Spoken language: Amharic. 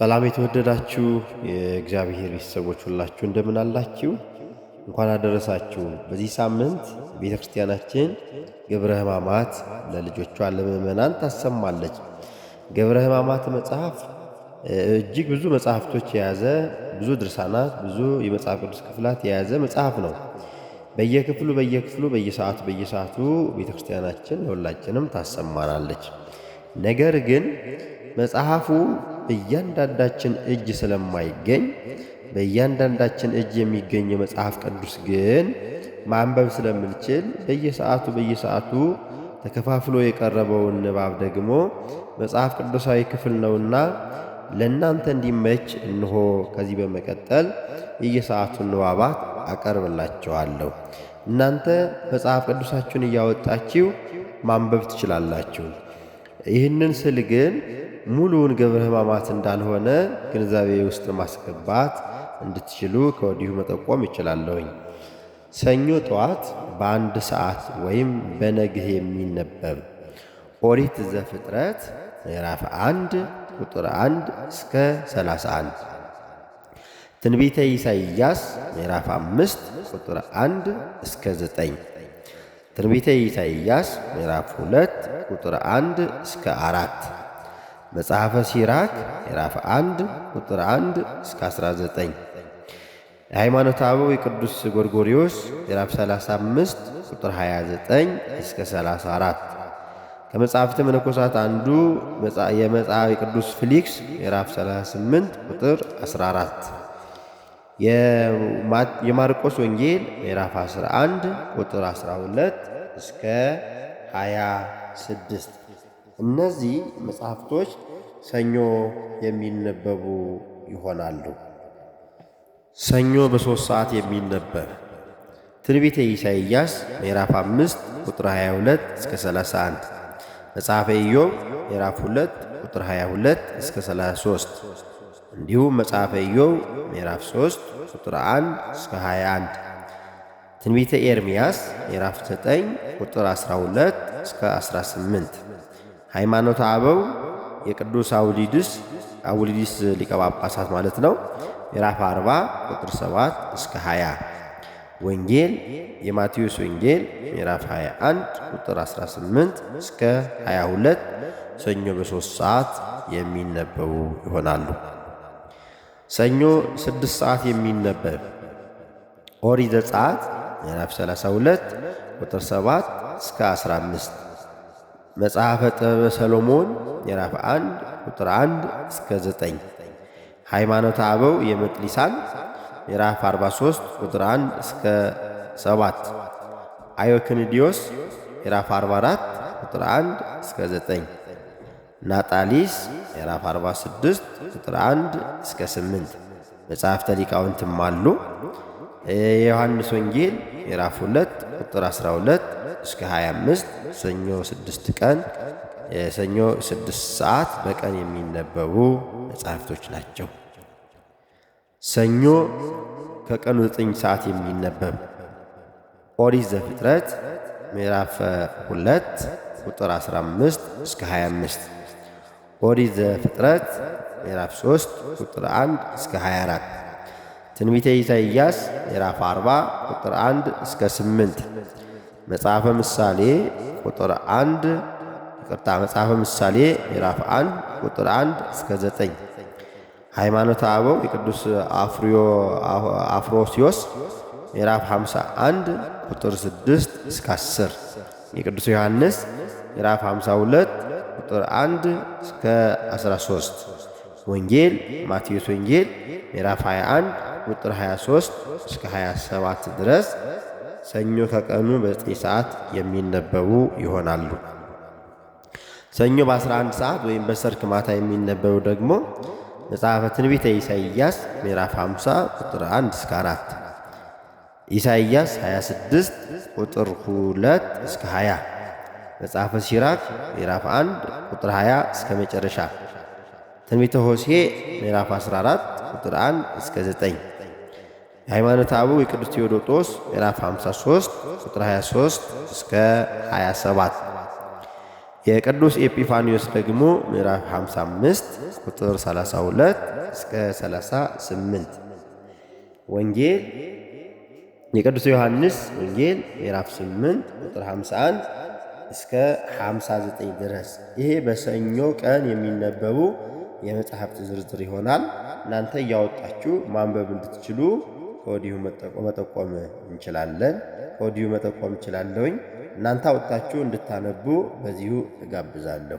ሰላም የተወደዳችሁ የእግዚአብሔር ቤተሰቦች ሁላችሁ እንደምን አላችሁ? እንኳን አደረሳችሁ። በዚህ ሳምንት ቤተክርስቲያናችን ገብረ ሕማማት ለልጆቿ ለምእመናን ታሰማለች። ገብረ ሕማማት መጽሐፍ እጅግ ብዙ መጽሐፍቶች የያዘ ብዙ ድርሳናት፣ ብዙ የመጽሐፍ ቅዱስ ክፍላት የያዘ መጽሐፍ ነው። በየክፍሉ በየሰዓቱ ቤተክርስቲያናችን ለሁላችንም ታሰማናለች። ነገር ግን መጽሐፉ በእያንዳንዳችን እጅ ስለማይገኝ በእያንዳንዳችን እጅ የሚገኘው መጽሐፍ ቅዱስ ግን ማንበብ ስለምንችል በየሰዓቱ ተከፋፍሎ የቀረበውን ንባብ ደግሞ መጽሐፍ ቅዱሳዊ ክፍል ነውና ለእናንተ እንዲመች እንሆ ከዚህ በመቀጠል የየሰዓቱን ንባባት አቀርብላችኋለሁ። እናንተ መጽሐፍ ቅዱሳችሁን እያወጣችሁ ማንበብ ትችላላችሁ። ይህንን ስል ግን ሙሉውን ገብረ ሕማማት እንዳልሆነ ግንዛቤ ውስጥ ማስገባት እንድትችሉ ከወዲሁ መጠቆም ይችላለሁኝ። ሰኞ ጠዋት በአንድ ሰዓት ወይም በነግህ የሚነበብ ኦሪት ዘፍጥረት ምዕራፍ 1 ቁጥር 1 እስከ 31፣ ትንቢተ ኢሳይያስ ምዕራፍ 5 ቁጥር 1 እስከ 9፣ ትንቢተ ኢሳይያስ ምዕራፍ 2 ቁጥር 1 እስከ 4፣ መጽሐፈ ሲራክ ምዕራፍ 1 ቁጥር 1 እስከ 19፣ የሃይማኖተ አበው የቅዱስ ጎርጎርዮስ ምዕራፍ 35 ቁጥር 29 እስከ 34፣ ከመጽሐፍተ መነኮሳት አንዱ የመጽሐፍ ቅዱስ ፊሊክስ ምዕራፍ 38 ቁጥር 14፣ የማርቆስ ወንጌል ምዕራፍ 11 ቁጥር 12 እስከ 26። እነዚህ መጽሐፍቶች ሰኞ የሚነበቡ ይሆናሉ። ሰኞ በ3 ሰዓት የሚነበብ ትንቢተ ኢሳይያስ ምዕራፍ 5 ቁጥር 22 እስከ 31፣ መጽሐፈ ኢዮብ ምዕራፍ 2 ቁጥር 22 እስከ 33፣ እንዲሁም መጽሐፈ ኢዮብ ምዕራፍ 3 ቁጥር 1 እስከ 21፣ ትንቢተ ኤርምያስ ምዕራፍ 9 ቁጥር 12 እስከ 18፣ ሃይማኖተ አበው የቅዱስ አውሊዲስ ሊቀ ጳጳሳት ማለት ነው ምዕራፍ 40 ቁጥር 7 እስከ 20፣ ወንጌል የማቴዎስ ወንጌል ምዕራፍ 21 ቁጥር 18 እስከ 22 ሰኞ በ3 ሰዓት የሚነበቡ ይሆናሉ። ሰኞ 6 ሰዓት የሚነበብ ኦሪት ዘጸአት ምዕራፍ 32 ቁጥር 7 እስከ 15፣ መጽሐፈ ጥበበ ሰሎሞን ምዕራፍ 1 ቁጥር 1 እስከ 9፣ ሃይማኖተ አበው የመጥሊሳን ምዕራፍ 43 ቁጥር 1 እስከ 7፣ አዮክንዲዮስ ምዕራፍ 44 ቁጥር 1 እስከ 9፣ ናጣሊስ ምዕራፍ 46 ቁጥር 1 እስከ 8፣ መጽሐፍተ ሊቃውንትም አሉ። የዮሐንስ ወንጌል ምዕራፍ 2 ቁጥር 12 እስከ 25 ሰኞ 6 ቀን ሰኞ 6 ሰዓት በቀን የሚነበቡ መጽሐፍቶች ናቸው። ሰኞ ከቀኑ 9 ሰዓት የሚነበብ ኦሪት ዘፍጥረት ምዕራፍ 2 ቁጥር 15 እስከ 25፣ ኦሪት ዘፍጥረት ምዕራፍ 3 ቁጥር 1 እስከ 24፣ ትንቢተ ኢሳይያስ ምዕራፍ 40 ቁጥር 1 እስከ 8፣ መጽሐፈ ምሳሌ መጽሐፈ ምሳሌ ምዕራፍ 1 ቁጥር 1 እስከ 9፣ ሃይማኖተ አበው የቅዱስ አፍሮሲዮስ ምዕራፍ 51 ቁጥር 6 እስከ 10፣ የቅዱስ ዮሐንስ ምዕራፍ 52 ቁጥር 1 እስከ 13፣ ወንጌል ማቴዎስ ወንጌል ምዕራፍ 21 ቁጥር 23 እስከ 27 ድረስ ሰኞ ከቀኑ በ9 ሰዓት የሚነበቡ ይሆናሉ። ሰኞ በ11 ሰዓት ወይም በሰርክ ማታ የሚነበቡ ደግሞ መጽሐፈ ትንቢተ ኢሳይያስ ምዕራፍ 50 ቁጥር 1 እስከ 4፣ ኢሳይያስ 26 ቁጥር 2 እስከ 20፣ መጽሐፈ ሲራክ ምዕራፍ 1 ቁጥር 20 እስከ መጨረሻ፣ ትንቢተ ሆሴዕ ምዕራፍ 14 ቁጥር 1 እስከ 9፣ የሃይማኖተ አበው የቅዱስ ቴዎዶጦስ ምዕራፍ 53 ቁጥር 23 እስከ 27፣ የቅዱስ ኤጲፋንዮስ ደግሞ ምዕራፍ 55 ቁጥር 32 እስከ 38። ወንጌል የቅዱስ ዮሐንስ ወንጌል ምዕራፍ 8 ቁጥር 51 እስከ 59 ድረስ። ይሄ በሰኞ ቀን የሚነበቡ የመጽሐፍት ዝርዝር ይሆናል። እናንተ እያወጣችሁ ማንበብ እንድትችሉ ከወዲሁ መጠቆም እንችላለን። ከወዲሁ መጠቆም እችላለሁኝ። እናንተ አወጣችሁ እንድታነቡ በዚሁ እጋብዛለሁ።